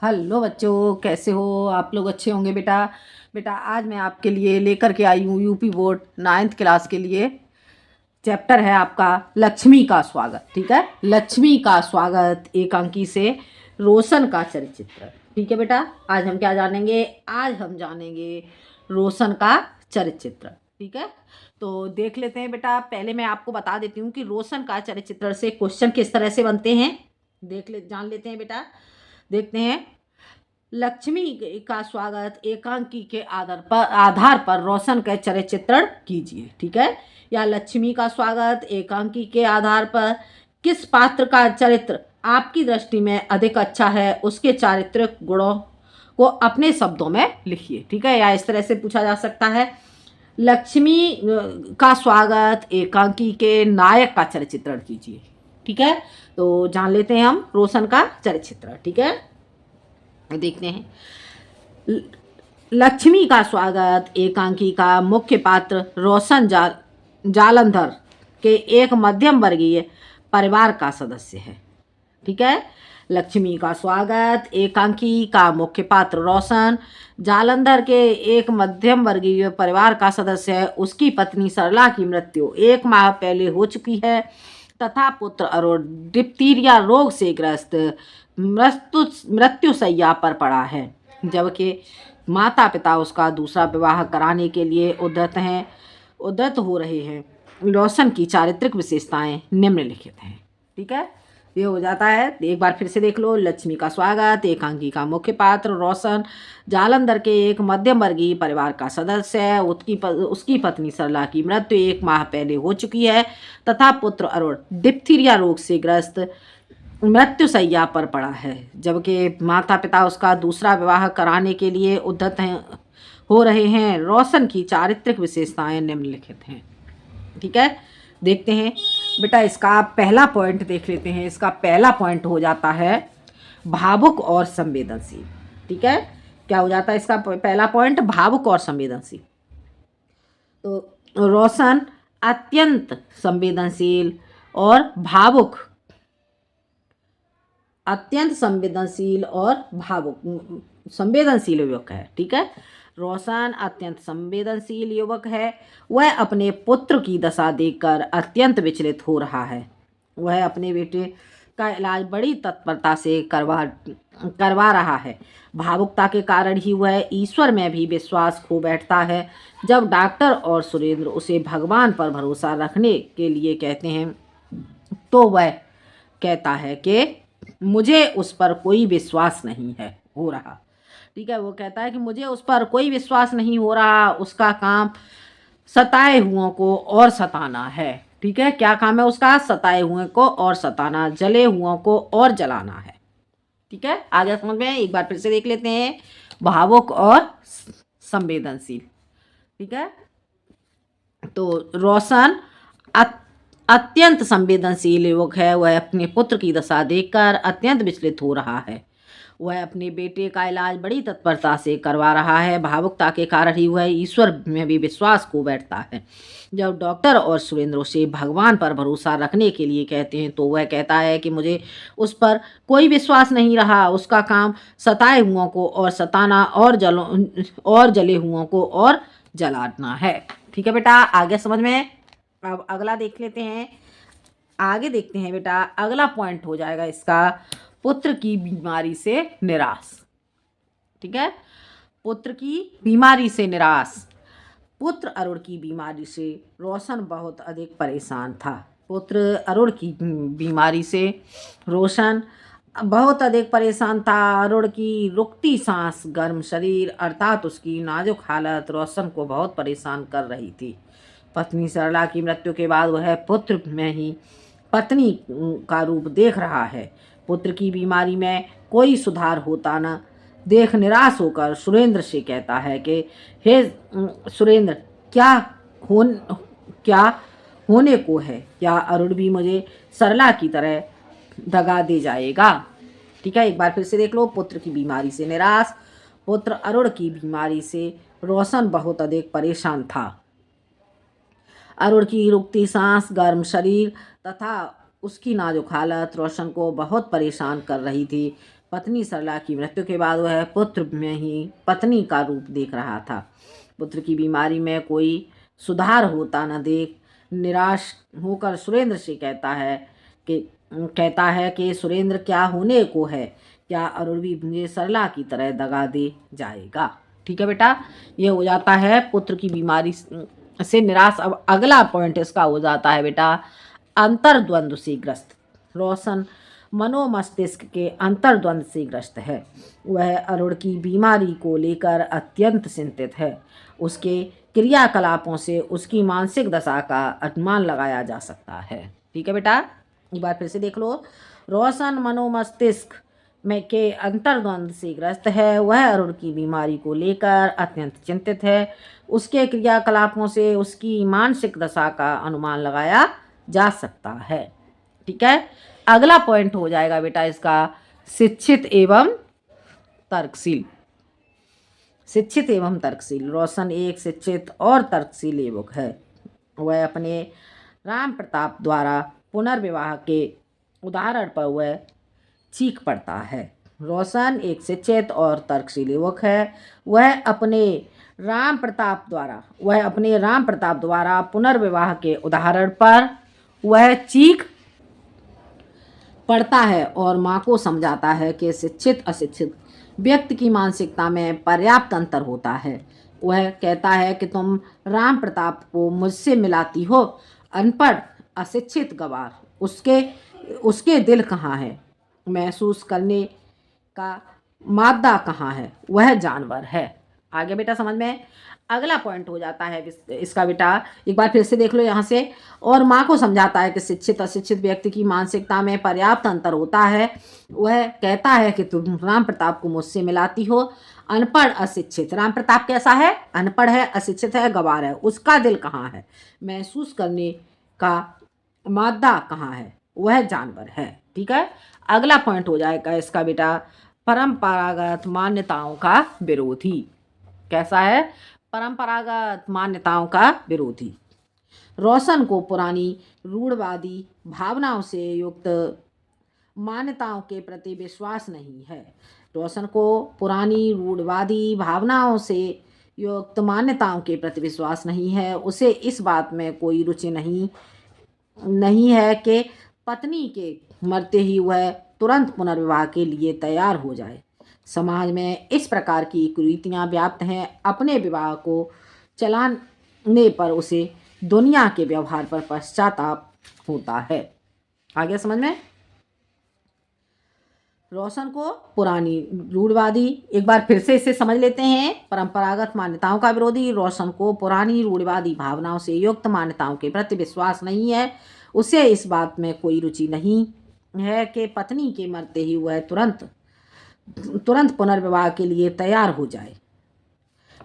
Hello बच्चों, कैसे हो आप लोग? अच्छे होंगे बेटा। बेटा आज मैं आपके लिए लेकर के आई हूँ यूपी बोर्ड 9th क्लास के लिए। चैप्टर है आपका लक्ष्मी का स्वागत। ठीक है, लक्ष्मी का स्वागत एक अंकी से रोशन का चरित्र। ठीक है बेटा, आज हम क्या जानेंगे? आज हम जानेंगे रोशन का चरित्र। ठीक है, तो देख लेते हैं बेटा। पहले मैं आपको बता देती हूँ कि रोशन का चरित्र से क्वेश्चन किस तरह से बनते हैं। जान लेते हैं बेटा। देखते हैं। लक्ष्मी का स्वागत एकांकी के आधार पर रोशन का चरित्रण कीजिए। ठीक है, या लक्ष्मी का स्वागत एकांकी के आधार पर किस पात्र का चरित्र आपकी दृष्टि में अधिक अच्छा है, उसके चारित्रिक गुणों को अपने शब्दों में लिखिए। ठीक है, या इस तरह से पूछा जा सकता है, लक्ष्मी का स्वागत एकांकी के नायक का चरित्रण कीजिए। ठीक है, तो जान लेते हैं हम रोशन का चरित्र। ठीक है, देखते हैं। लक्ष्मी का स्वागत एकांकी का मुख्य पात्र रोशन जालंधर के एक मध्यम वर्गीय परिवार का सदस्य है। ठीक है, लक्ष्मी का स्वागत एकांकी का मुख्य पात्र रोशन जालंधर के एक मध्यम वर्गीय परिवार का सदस्य है। उसकी पत्नी सरला की मृत्यु 1 माह पहले हो चुकी है तथा पुत्र अरुण डिप्थीरिया रोग से ग्रस्त मृत्युशैया पर पड़ा है, जबकि माता पिता उसका दूसरा विवाह कराने के लिए उद्यत हो रहे हैं। रोशन की चारित्रिक विशेषताएं निम्नलिखित हैं। ठीक है, ये हो जाता है। एक बार फिर से देख लो। लक्ष्मी का स्वागत एकांकी का मुख्य पात्र रोशन जालंधर के एक मध्यम वर्गीय परिवार का सदस्य है। उसकी पत्नी सरला की मृत्यु 1 माह पहले हो चुकी है तथा पुत्र अरुण डिप्थीरिया रोग से ग्रस्त मृत्युशैया पर पड़ा है, जबकि माता पिता उसका दूसरा विवाह कराने के लिए हो रहे हैं। रोशन की चारित्रिक विशेषताएं निम्नलिखित हैं। ठीक है, देखते हैं बेटा। इसका पहला पॉइंट देख लेते हैं। इसका पहला पॉइंट हो जाता है भावुक और संवेदनशील। ठीक है, क्या हो जाता है इसका पहला पॉइंट? भावुक और संवेदनशील। तो रोशन अत्यंत संवेदनशील और भावुक, अत्यंत संवेदनशील और भावुक, संवेदनशील युवक है। ठीक है, रोशन अत्यंत संवेदनशील युवक है। वह अपने पुत्र की दशा देखकर अत्यंत विचलित हो रहा है। वह अपने बेटे का इलाज बड़ी तत्परता से करवा रहा है। भावुकता के कारण ही वह ईश्वर में भी विश्वास खो बैठता है। जब डॉक्टर और सुरेंद्र उसे भगवान पर भरोसा रखने के लिए कहते हैं तो वह कहता है कि मुझे उस पर कोई विश्वास नहीं है हो रहा। ठीक है, वो कहता है कि मुझे उस पर कोई विश्वास नहीं हो रहा। उसका काम सताए हुओं को और सताना है। ठीक है, क्या काम है उसका? सताए हुए को और सताना, जले हुओं को और जलाना है। ठीक है, आगे समझ में? एक बार फिर से देख लेते हैं। भावुक और संवेदनशील। ठीक है, तो रोशन अत्यंत संवेदनशील युवक है। वह अपने पुत्र की दशा देखकर अत्यंत विचलित हो रहा है। वह अपने बेटे का इलाज बड़ी तत्परता से करवा रहा है। भावुकता के कारण ही वह ईश्वर में भी विश्वास खो बैठता है। जब डॉक्टर और सुरेंद्र उसे भगवान पर भरोसा रखने के लिए कहते हैं तो वह कहता है कि मुझे उस पर कोई विश्वास नहीं रहा। उसका काम सताए हुओं को और सताना और जले हुओं को और जलाना है। ठीक है बेटा, आगे समझ में? अब अगला देख लेते हैं। आगे देखते हैं बेटा। अगला पॉइंट हो जाएगा इसका पुत्र की बीमारी से निराश। ठीक है, पुत्र की बीमारी से निराश। पुत्र अरुण की बीमारी से रोशन बहुत अधिक परेशान था। पुत्र अरुण की बीमारी से रोशन बहुत अधिक परेशान था। अरुण की रुकती सांस, गर्म शरीर अर्थात उसकी नाजुक हालत रोशन को बहुत परेशान कर रही थी। पत्नी सरला की मृत्यु के बाद वह पुत्र में ही पत्नी का रूप देख रहा है। पुत्र की बीमारी में कोई सुधार होता न देख निराश होकर सुरेंद्र से कहता है कि हे सुरेंद्र, क्या होने को है? क्या अरुण भी मुझे सरला की तरह दगा दे जाएगा? ठीक है, एक बार फिर से देख लो। पुत्र की बीमारी से निराश। पुत्र अरुण की बीमारी से रोशन बहुत अधिक परेशान था। अरुण की रुकती सांस, गर्म शरीर तथा उसकी नाजुक हालत रोशन को बहुत परेशान कर रही थी। पत्नी सरला की मृत्यु के बाद वह पुत्र में ही पत्नी का रूप देख रहा था। पुत्र की बीमारी में कोई सुधार होता न देख निराश होकर सुरेंद्र से कहता है कि सुरेंद्र, क्या होने को है? क्या अरुण भी मुझे सरला की तरह दगा दे जाएगा? ठीक है बेटा, ये हो जाता है पुत्र की बीमारी से निराश। अब अगला पॉइंट इसका हो जाता है बेटा अंतर्द्वंद से ग्रस्त। रोशन मनोमस्तिष्क के अंतर्द्वंद से ग्रस्त है। वह अरुण की बीमारी को लेकर अत्यंत चिंतित है। उसके क्रियाकलापों से उसकी मानसिक दशा का अनुमान लगाया जा सकता है। ठीक है बेटा, एक बार फिर से देख लो। रोशन मनोमस्तिष्क में के अंतर्द्वंद से ग्रस्त है। वह अरुण की बीमारी को लेकर अत्यंत चिंतित है। उसके क्रियाकलापों से उसकी मानसिक दशा का अनुमान लगाया जा सकता है। ठीक है, अगला पॉइंट हो जाएगा बेटा इसका शिक्षित एवं तर्कशील। शिक्षित एवं तर्कशील। रोशन एक शिक्षित और तर्कशील युवक है। वह अपने राम प्रताप द्वारा पुनर्विवाह के उदाहरण पर वह चीख पड़ता है। रोशन एक शिक्षित और तर्कशील युवक है। वह अपने राम प्रताप द्वारा पुनर्विवाह के उदाहरण पर वह चीख पढ़ता है और माँ को समझाता है कि शिक्षित अशिक्षित व्यक्ति की मानसिकता में पर्याप्त अंतर होता है। वह कहता है कि तुम राम प्रताप को मुझसे मिलाती हो, अनपढ़ अशिक्षित गवार। उसके दिल कहाँ है? महसूस करने का मादा कहाँ है? वह जानवर है। आगे बेटा समझ में। अगला पॉइंट हो जाता है इसका बेटा, एक बार फिर से देख लो यहाँ से। और माँ को समझाता है कि शिक्षित अशिक्षित व्यक्ति की मानसिकता में पर्याप्त अंतर होता है। वह कहता है कि तुम राम प्रताप को मुझसे मिलाती हो, अनपढ़ अशिक्षित। राम प्रताप कैसा है? अनपढ़ है, अशिक्षित है, गवार है। उसका दिल कहाँ है? महसूस करने का मादा कहाँ है? वह जानवर है। ठीक है, अगला पॉइंट हो जाएगा इसका बेटा परंपरागत मान्यताओं का विरोधी। कैसा है? परंपरागत मान्यताओं का विरोधी। रोशन को पुरानी रूढ़वादी भावनाओं से युक्त मान्यताओं के प्रति विश्वास नहीं है। रोशन को पुरानी रूढ़वादी भावनाओं से युक्त मान्यताओं के प्रति विश्वास नहीं है। उसे इस बात में कोई रुचि नहीं है कि पत्नी के मरते ही वह तुरंत पुनर्विवाह के लिए तैयार हो जाए। समाज में इस प्रकार की कुरीतियाँ व्याप्त हैं। अपने विवाह को चलाने पर उसे दुनिया के व्यवहार पर पश्चाताप होता है। आगे समझ में। रोशन को पुरानी रूढ़वादी, एक बार फिर से इसे समझ लेते हैं। परंपरागत मान्यताओं का विरोधी। रोशन को पुरानी रूढ़वादी भावनाओं से युक्त मान्यताओं के प्रति विश्वास नहीं है। उसे इस बात में कोई रुचि नहीं है कि पत्नी के मरते ही वह तुरंत पुनर्विवाह के लिए तैयार हो जाए।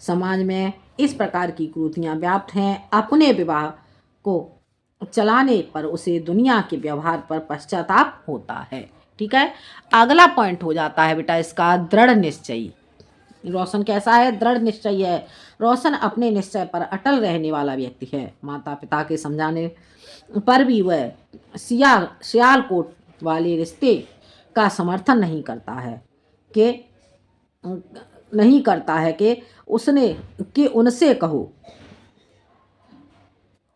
समाज में इस प्रकार की कुरीतियाँ व्याप्त हैं। अपने विवाह को चलाने पर उसे दुनिया के व्यवहार पर पश्चाताप होता है। ठीक है, अगला पॉइंट हो जाता है बेटा इसका दृढ़ निश्चयी। रोशन कैसा है? दृढ़ निश्चयी है। रोशन अपने निश्चय पर अटल रहने वाला व्यक्ति है। माता पिता के समझाने पर भी वह सियालकोट वाले रिश्ते का समर्थन नहीं करता है कि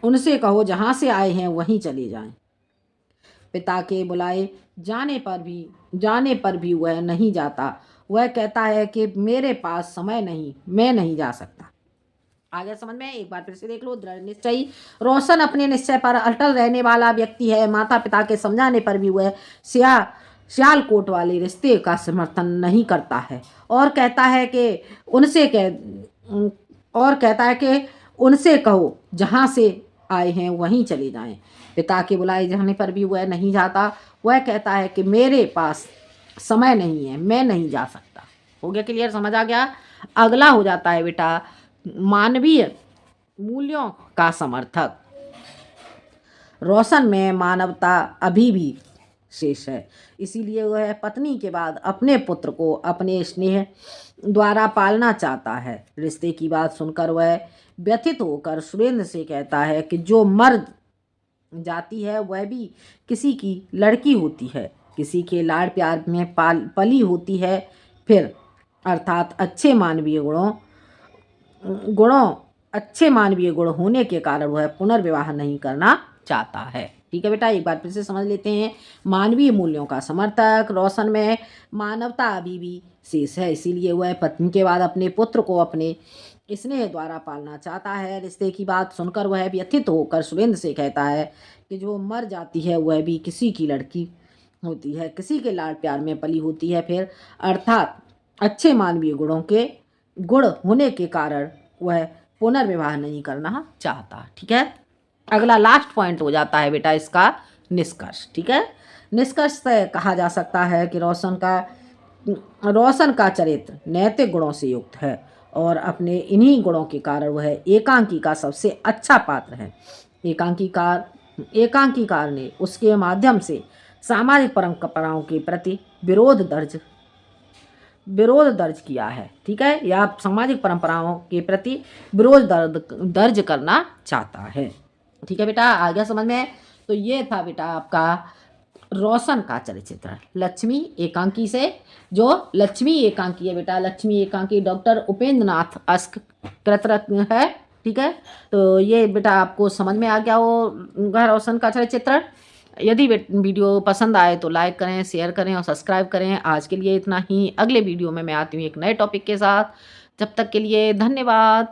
उनसे कहो जहाँ से आए हैं वहीं चले जाएं। पिता के बुलाए जाने पर भी वह नहीं जाता। वह कहता है कि मेरे पास समय नहीं, मैं नहीं जा सकता। आगे समझ में। एक बार फिर से देख लो दृढ़ निश्चयी। रोशन अपने निश्चय पर अटल रहने वाला व्यक्ति है। माता पिता के समझाने पर भी वह सियालकोट वाले रिश्ते का समर्थन नहीं करता है और कहता है कि उनसे कहो जहाँ से आए हैं वहीं चले जाएं। पिता के बुलाए जाने पर भी वह नहीं जाता। वह कहता है कि मेरे पास समय नहीं है, मैं नहीं जा सकता। हो गया क्लियर? समझ आ गया? अगला हो जाता है बेटा मानवीय मूल्यों का समर्थक। रोशन में मानवता अभी भी शेष है, इसीलिए वह पत्नी के बाद अपने पुत्र को अपने स्नेह द्वारा पालना चाहता है। रिश्ते की बात सुनकर वह व्यथित होकर सुरेंद्र से कहता है कि जो मर जाती है वह भी किसी की लड़की होती है। किसी के लाड़ प्यार में पली होती है, फिर अर्थात अच्छे मानवीय गुण होने के कारण वह पुनर्विवाह नहीं करना चाहता है। ठीक है बेटा, एक बार फिर से समझ लेते हैं। मानवीय मूल्यों का समर्थक, रोशन में मानवता अभी भी शेष है, इसीलिए वह पत्नी के बाद अपने पुत्र को अपने स्नेह द्वारा पालना चाहता है। रिश्ते की बात सुनकर वह व्यथित होकर सुरेंद्र से कहता है कि जो मर जाती है वह भी किसी की लड़की होती है, किसी के लाड़ प्यार में पली होती है, फिर अर्थात अच्छे मानवीय गुण होने के कारण वह पुनर्विवाह नहीं करना चाहता। ठीक है, अगला लास्ट पॉइंट हो जाता है बेटा इसका निष्कर्ष। ठीक है, निष्कर्ष से कहा जा सकता है कि रोशन का चरित्र नैतिक गुणों से युक्त है और अपने इन्हीं गुणों के कारण वह एकांकी का सबसे अच्छा पात्र है। एकांकीकार ने उसके माध्यम से सामाजिक परंपराओं के प्रति विरोध दर्ज किया है। ठीक है, या सामाजिक परंपराओं के प्रति विरोध दर्ज करना चाहता है। ठीक है बेटा, आ गया समझ में? तो ये था बेटा आपका रोशन का चरित्र लक्ष्मी एकांकी से। जो लक्ष्मी एकांकी है बेटा, लक्ष्मी एकांकी डॉक्टर उपेंद्र नाथ अस्कृत है। ठीक है, तो ये बेटा आपको समझ में आ गया होगा रोशन का चरित्र। यदि वीडियो पसंद आए तो लाइक करें, शेयर करें और सब्सक्राइब करें। आज के लिए इतना ही, अगले वीडियो में मैं आती हूँ एक नए टॉपिक के साथ। जब तक के लिए धन्यवाद।